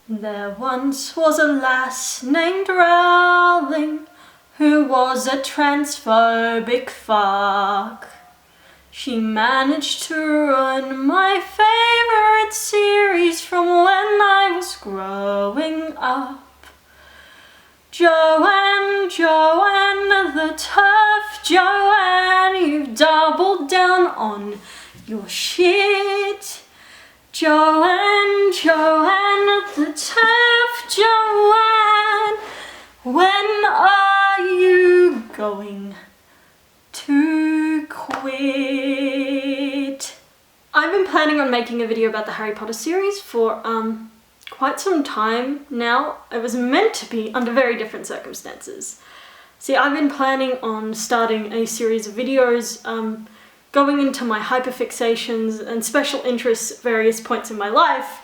There once was a lass named Rowling who was a transphobic fuck. She managed to ruin my favourite series from when I was growing up. Joanne, the TERF, Joanne, you've doubled down on your shit. Joanne, the TERF, Joanne, when are you going to quit? I've been planning on making a video about the Harry Potter series for quite some time now. It was meant to be under very different circumstances. See, I've been planning on starting a series of videos going into my hyperfixations and special interests at various points in my life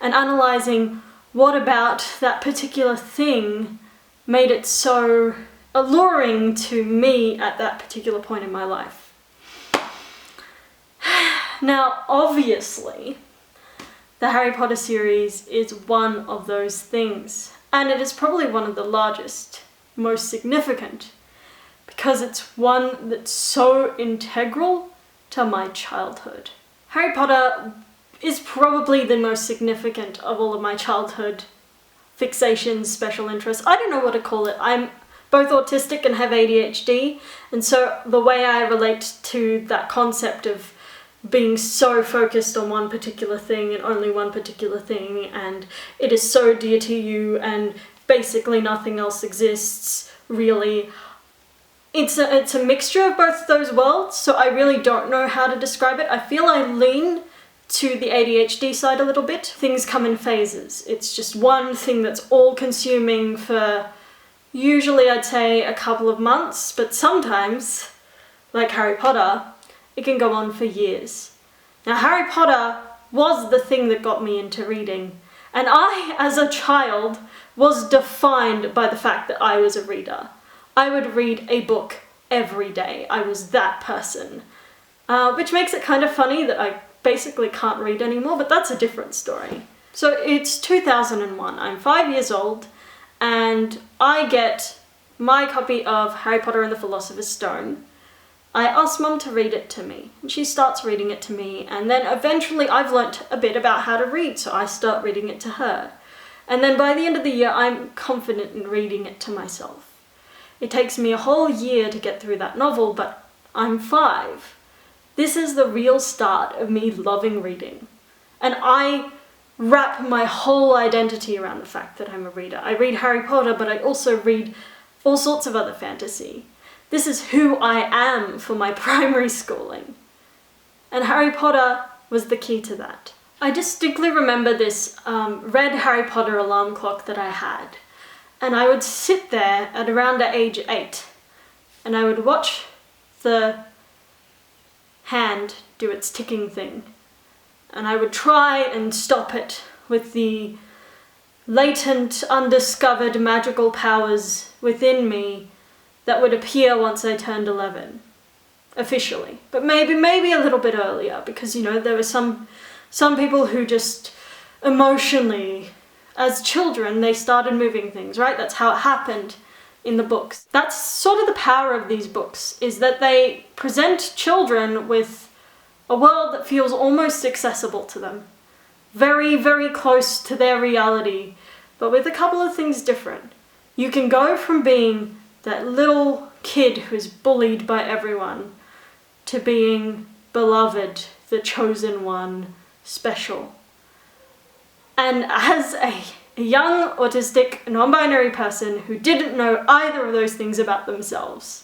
and analysing what about that particular thing made it so alluring to me at that particular point in my life. Now, obviously, the Harry Potter series is one of those things, and it is probably one of the largest, most significant, because it's one that's so integral to my childhood. Harry Potter is probably the most significant of all of my childhood fixations, special interests. I don't know what to call it. I'm both autistic and have ADHD, and so the way I relate to that concept of being so focused on one particular thing and only one particular thing, and it is so dear to you and basically nothing else exists, really. It's a mixture of both those worlds, so I really don't know how to describe it. I feel I lean to the ADHD side a little bit. Things come in phases. It's just one thing that's all-consuming for usually I'd say a couple of months, but sometimes, like Harry Potter, it can go on for years. Now, Harry Potter was the thing that got me into reading, and I, as a child, was defined by the fact that I was a reader. I would read a book every day. I was that person. Which makes it kind of funny that I basically can't read anymore, but that's a different story. So it's 2001. I'm 5 years old, and I get my copy of Harry Potter and the Philosopher's Stone. I ask Mum to read it to me, and she starts reading it to me, and then eventually I've learnt a bit about how to read, so I start reading it to her. And then by the end of the year, I'm confident in reading it to myself. It takes me a whole year to get through that novel, but I'm 5. This is the real start of me loving reading. And I wrap my whole identity around the fact that I'm a reader. I read Harry Potter, but I also read all sorts of other fantasy. This is who I am for my primary schooling. And Harry Potter was the key to that. I distinctly remember this red Harry Potter alarm clock that I had. And I would sit there at around age 8, and I would watch the hand do its ticking thing. And I would try and stop it with the latent, undiscovered magical powers within me that would appear once I turned 11, officially. But maybe a little bit earlier, because, you know, there were some people who just emotionally, as children, they started moving things, right? That's how it happened in the books. That's sort of the power of these books, is that they present children with a world that feels almost accessible to them. Very, very close to their reality, but with a couple of things different. You can go from being that little kid who's bullied by everyone to being beloved, the chosen one, special. And as a young, autistic, non-binary person who didn't know either of those things about themselves,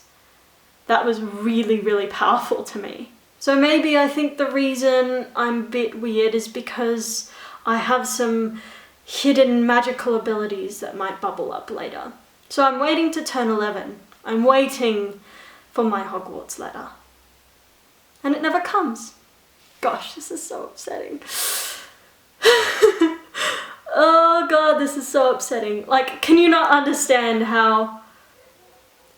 that was really, really powerful to me. So maybe I think the reason I'm a bit weird is because I have some hidden magical abilities that might bubble up later. So I'm waiting to turn 11. I'm waiting for my Hogwarts letter. And it never comes. Gosh, this is so upsetting. Oh god, this is so upsetting. Like, can you not understand how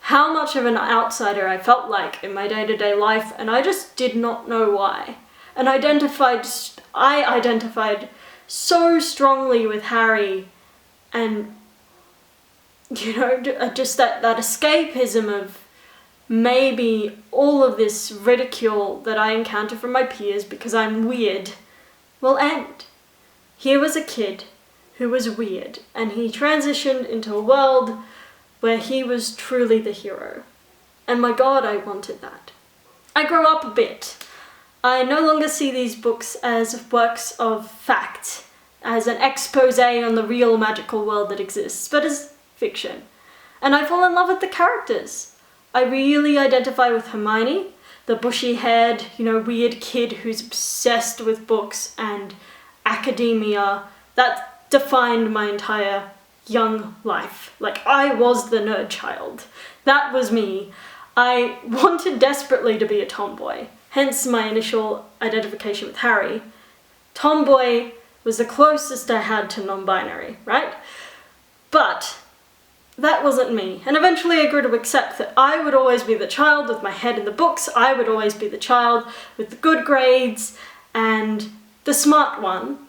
much of an outsider I felt like in my day-to-day life, and I just did not know why. And I identified so strongly with Harry, and just that escapism of maybe all of this ridicule that I encounter from my peers because I'm weird will end. Here was a kid who was weird, and he transitioned into a world where he was truly the hero. And my God, I wanted that. I grew up a bit. I no longer see these books as works of fact, as an expose on the real magical world that exists, but as fiction. And I fall in love with the characters. I really identify with Hermione, the bushy-haired, weird kid who's obsessed with books and academia. That defined my entire young life. Like, I was the nerd child. That was me. I wanted desperately to be a tomboy, hence my initial identification with Harry. Tomboy was the closest I had to non-binary, right? But that wasn't me, and eventually I grew to accept that I would always be the child with my head in the books. I would always be the child with the good grades and the smart one.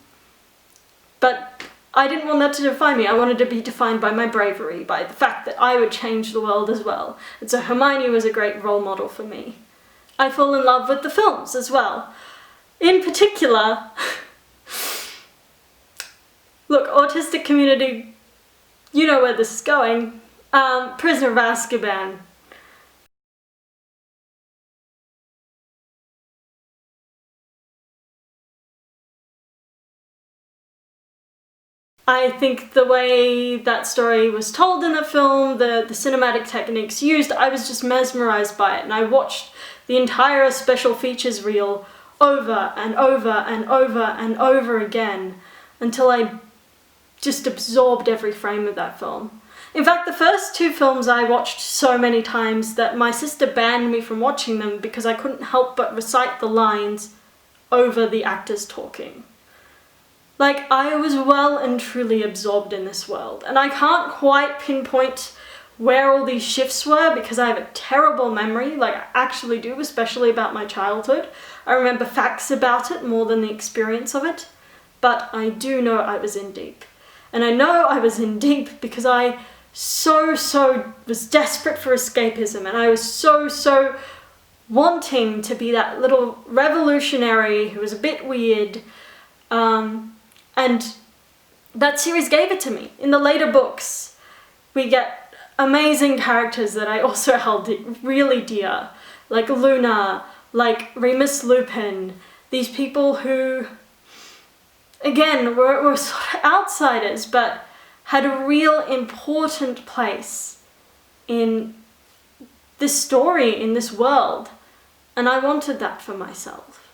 But I didn't want that to define me. I wanted to be defined by my bravery, by the fact that I would change the world as well. And so Hermione was a great role model for me. I fall in love with the films as well. In particular, look, autistic community, you know where this is going. Prisoner of Azkaban. I think the way that story was told in the film, the cinematic techniques used, I was just mesmerized by it, and I watched the entire special features reel over and over and over and over again until I just absorbed every frame of that film. In fact, the first two films I watched so many times that my sister banned me from watching them because I couldn't help but recite the lines over the actors talking. Like, I was well and truly absorbed in this world, and I can't quite pinpoint where all these shifts were because I have a terrible memory, like I actually do, especially about my childhood. I remember facts about it more than the experience of it, but I do know I was in deep. And I know I was in deep because I so was desperate for escapism, and I was so wanting to be that little revolutionary who was a bit weird, and that series gave it to me. In the later books, we get amazing characters that I also held really dear, like Luna, like Remus Lupin, these people who, again, were sort of outsiders, but had a real important place in this story, in this world, and I wanted that for myself.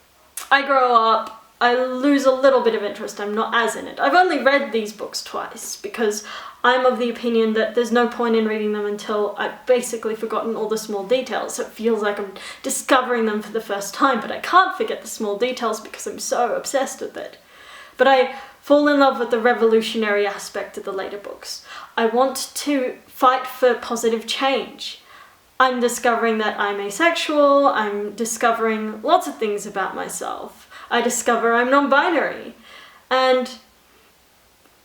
I grow up, I lose a little bit of interest, I'm not as in it. I've only read these books twice because I'm of the opinion that there's no point in reading them until I've basically forgotten all the small details. So it feels like I'm discovering them for the first time, but I can't forget the small details because I'm so obsessed with it. But I fall in love with the revolutionary aspect of the later books. I want to fight for positive change. I'm discovering that I'm asexual, I'm discovering lots of things about myself. I discover I'm non-binary, and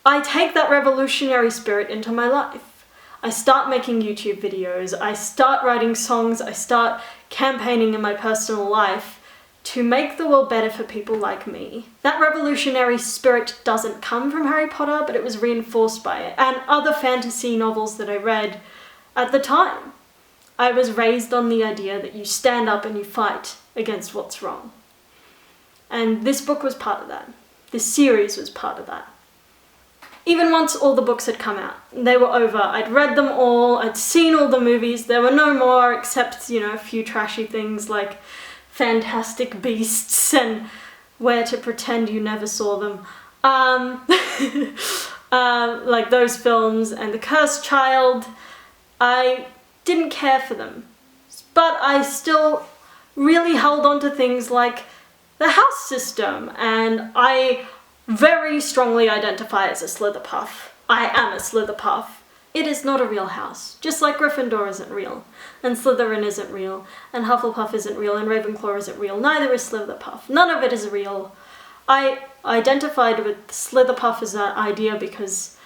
I take that revolutionary spirit into my life. I start making YouTube videos, I start writing songs, I start campaigning in my personal life to make the world better for people like me. That revolutionary spirit doesn't come from Harry Potter, but it was reinforced by it, and other fantasy novels that I read at the time. I was raised on the idea that you stand up and you fight against what's wrong. And this book was part of that. This series was part of that. Even once all the books had come out, they were over, I'd read them all, I'd seen all the movies, there were no more except, a few trashy things like Fantastic Beasts and Where to Pretend You Never Saw Them. Like those films and The Cursed Child. I didn't care for them, but I still really held on to things like the house system, and I very strongly identify as a Slytherpuff. I am a Slytherpuff. It is not a real house, just like Gryffindor isn't real, and Slytherin isn't real, and Hufflepuff isn't real, and Ravenclaw isn't real. Neither is Slytherpuff. None of it is real. I identified with Slitherpuff as an idea because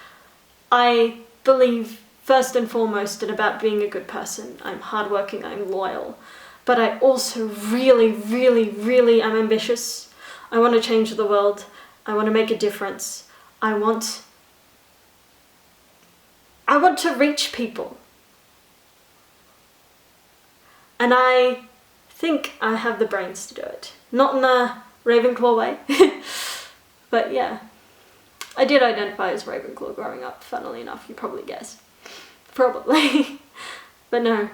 I believe first and foremost about being a good person. I'm hardworking, I'm loyal, but I also really, really, really am ambitious. I want to change the world. I want to make a difference. I want to reach people. And I think I have the brains to do it. Not in a Ravenclaw way, but yeah. I did identify as Ravenclaw growing up, funnily enough, you probably guessed. Probably. But no,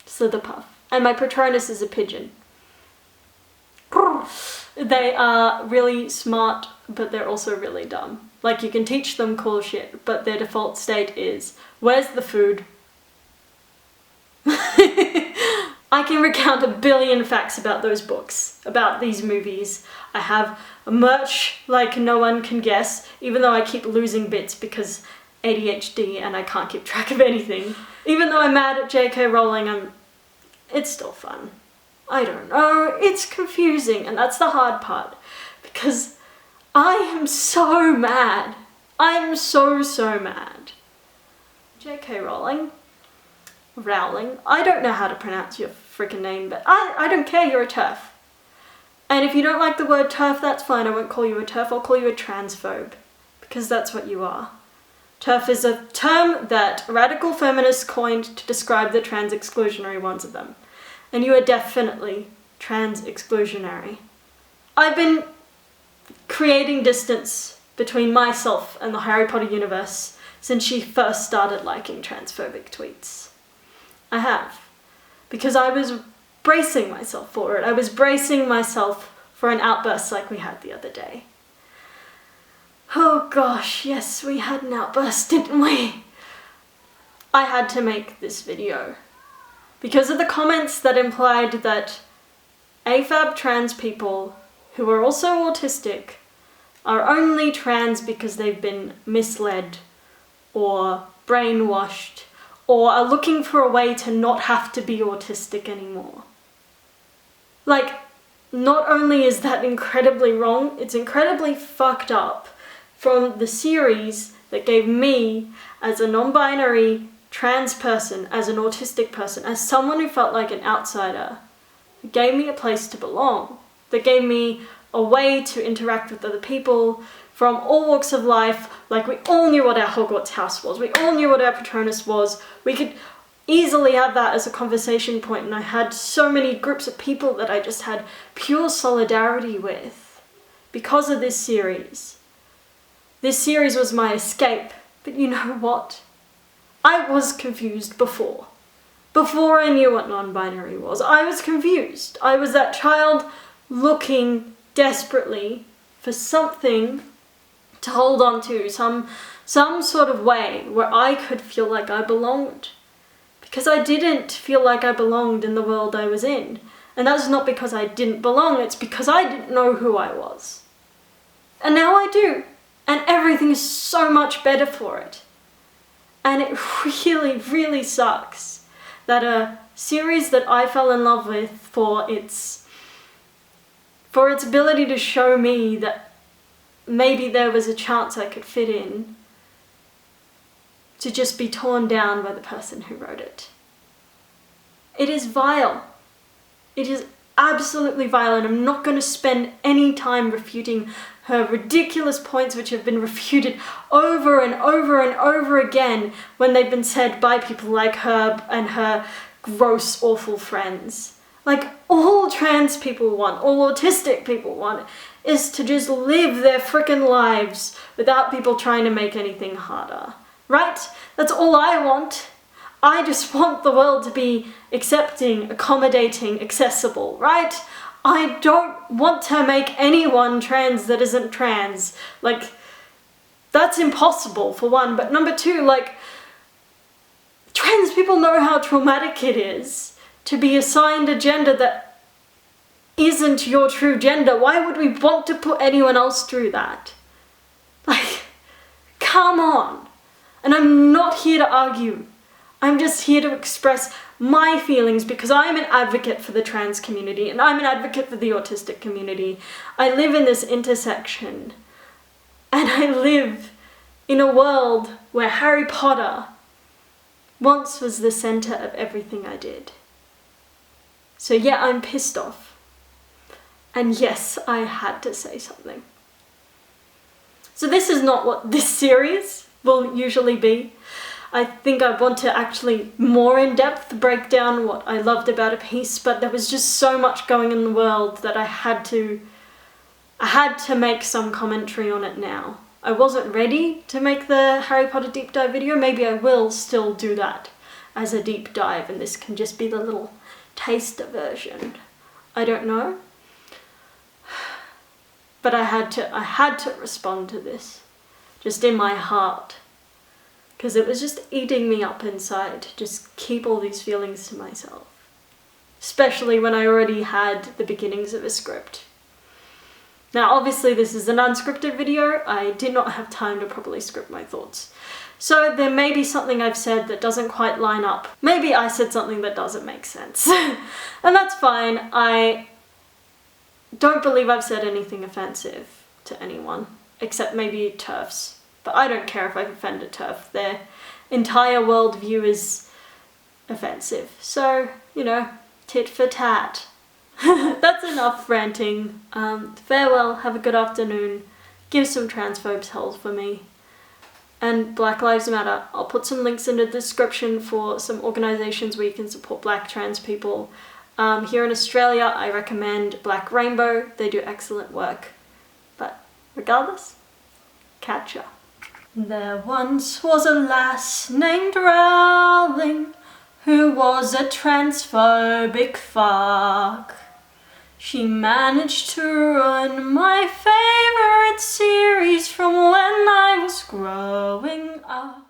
Slitherpuff. And my Patronus is a pigeon. They are really smart, but they're also really dumb. Like, you can teach them cool shit, but their default state is, where's the food? I can recount a billion facts about those books, about these movies. I have merch like no one can guess, even though I keep losing bits because ADHD and I can't keep track of anything. Even though I'm mad at J.K. Rowling, it's still fun. I don't know, it's confusing, and that's the hard part, because I am so mad. I'm so mad. J.K. Rowling, I don't know how to pronounce your freaking name, but I don't care, you're a TERF. And if you don't like the word TERF, that's fine, I won't call you a TERF, I'll call you a transphobe, because that's what you are. TERF is a term that radical feminists coined to describe the trans exclusionary ones of them. And you are definitely trans exclusionary. I've been creating distance between myself and the Harry Potter universe since she first started liking transphobic tweets. I have. Because I was bracing myself for it. I was bracing myself for an outburst like we had the other day. Oh gosh, yes, we had an outburst, didn't we? I had to make this video because of the comments that implied that AFAB trans people who are also autistic are only trans because they've been misled or brainwashed or are looking for a way to not have to be autistic anymore. Like, not only is that incredibly wrong, it's incredibly fucked up from the series that gave me, as a non-binary trans person, as an autistic person, as someone who felt like an outsider, it gave me a place to belong. That gave me a way to interact with other people from all walks of life. Like, we all knew what our Hogwarts house was. We all knew what our Patronus was. We could easily have that as a conversation point, and I had so many groups of people that I just had pure solidarity with because of this series. This series was my escape, but you know what? I was confused before. Before I knew what non-binary was, I was confused. I was that child looking desperately for something to hold on to, some sort of way where I could feel like I belonged. Because I didn't feel like I belonged in the world I was in. And that's not because I didn't belong, it's because I didn't know who I was. And now I do. And everything is so much better for it. And it really, really sucks that a series that I fell in love with for its ability to show me that maybe there was a chance I could fit in, to just be torn down by the person who wrote it. It is vile. It is absolutely vile, and I'm not going to spend any time refuting her ridiculous points, which have been refuted over and over and over again when they've been said by people like her and her gross, awful friends. Like, all trans people want, all autistic people want, is to just live their frickin' lives without people trying to make anything harder. Right? That's all I want. I just want the world to be accepting, accommodating, accessible, right? I don't want to make anyone trans that isn't trans. Like, that's impossible, for one. But number two, like, trans people know how traumatic it is to be assigned a gender that isn't your true gender. Why would we want to put anyone else through that? Like, come on. And I'm not here to argue. I'm just here to express my feelings because I'm an advocate for the trans community and I'm an advocate for the autistic community. I live in this intersection and I live in a world where Harry Potter once was the center of everything I did. So yeah, I'm pissed off. And yes, I had to say something. So this is not what this series will usually be. I think I want to actually more in depth break down what I loved about a piece, but there was just so much going in the world that I had to make some commentary on it now. I wasn't ready to make the Harry Potter deep dive video. Maybe I will still do that as a deep dive and this can just be the little taster version. I don't know. But I had to respond to this, just in my heart. Because it was just eating me up inside, just keep all these feelings to myself. Especially when I already had the beginnings of a script. Now obviously this is an unscripted video, I did not have time to properly script my thoughts. So there may be something I've said that doesn't quite line up. Maybe I said something that doesn't make sense. And that's fine, I don't believe I've said anything offensive to anyone, except maybe TERFs. But I don't care if I've offended a TERF. Their entire worldview is offensive. So, you know, tit for tat. That's enough ranting. Farewell, have a good afternoon. Give some transphobes hell for me. And Black Lives Matter. I'll put some links in the description for some organisations where you can support black trans people. Here in Australia, I recommend Black Rainbow. They do excellent work. But regardless, catch ya. There once was a lass named Rowling who was a transphobic fuck. She managed to ruin my favourite series from when I was growing up.